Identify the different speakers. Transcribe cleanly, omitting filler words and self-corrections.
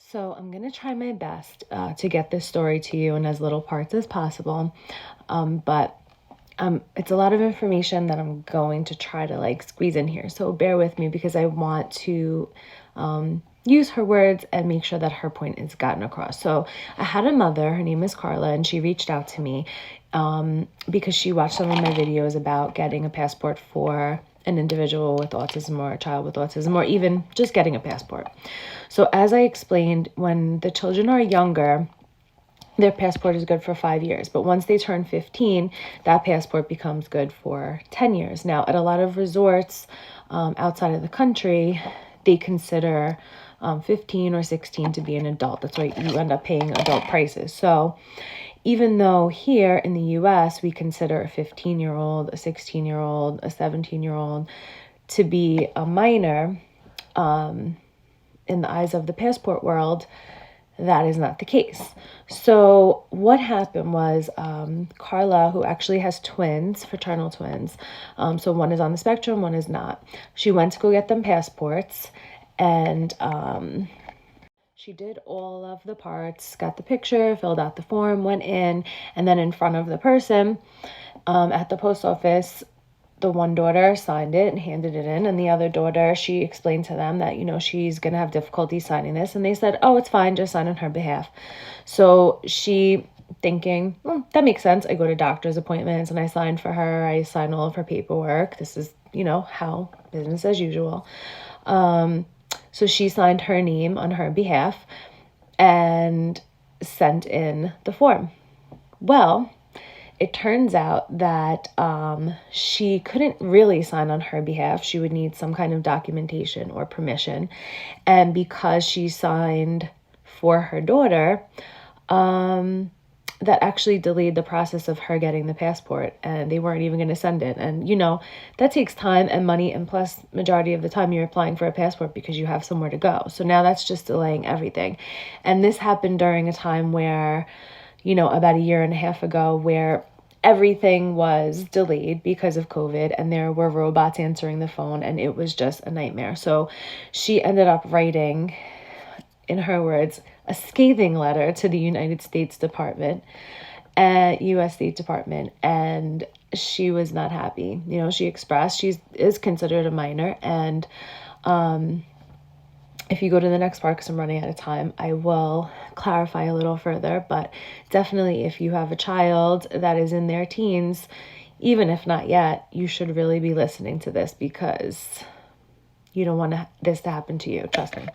Speaker 1: So I'm going to try my best to get this story to you in as little parts as possible. But it's a lot of information that I'm going to try to squeeze in here. So bear with me because I want to use her words and make sure that her point is gotten across. So I had a mother, her name is Carla, and she reached out to me because she watched some of my videos about getting a passport for an individual with autism or a child with autism, or even just getting a passport. So as I explained, when the children are younger, their passport is good for 5 years. But once they turn 15, that passport becomes good for 10 years. Now, at a lot of resorts outside of the country, they consider 15 or 16 to be an adult. That's why you end up paying adult prices. So even though here in the US, we consider a 15-year-old, a 16-year-old, a 17-year-old to be a minor, in the eyes of the passport world, that is not the case. So what happened was Carla, who actually has twins, fraternal twins, so one is on the spectrum, one is not. She went to go get them passports, and she did all of the parts, got the picture, filled out the form, went in, and then in front of the person at the post office, the one daughter signed it and handed it in, and the other daughter, she explained to them that, she's going to have difficulty signing this, and they said, oh, it's fine, just sign on her behalf. So she, thinking, that makes sense. I go to doctor's appointments and I sign for her. I sign all of her paperwork. This is, how business as usual. So she signed her name on her behalf and sent in the form. Well, it turns out that she couldn't really sign on her behalf. She would need some kind of documentation or permission. And because she signed for her daughter, that actually delayed the process of her getting the passport, and they weren't even going to send it. And, that takes time and money, and plus majority of the time you're applying for a passport because you have somewhere to go. So now that's just delaying everything. And this happened during a time where, about a year and a half ago, where everything was delayed because of COVID, and there were robots answering the phone, and it was just a nightmare. So she ended up writing, in her words, a scathing letter to the United States Department, U.S. State Department, and she was not happy. She expressed she is considered a minor, and if you go to the next part, because I'm running out of time, I will clarify a little further. But definitely, if you have a child that is in their teens, even if not yet, you should really be listening to this because you don't want this to happen to you. Trust me.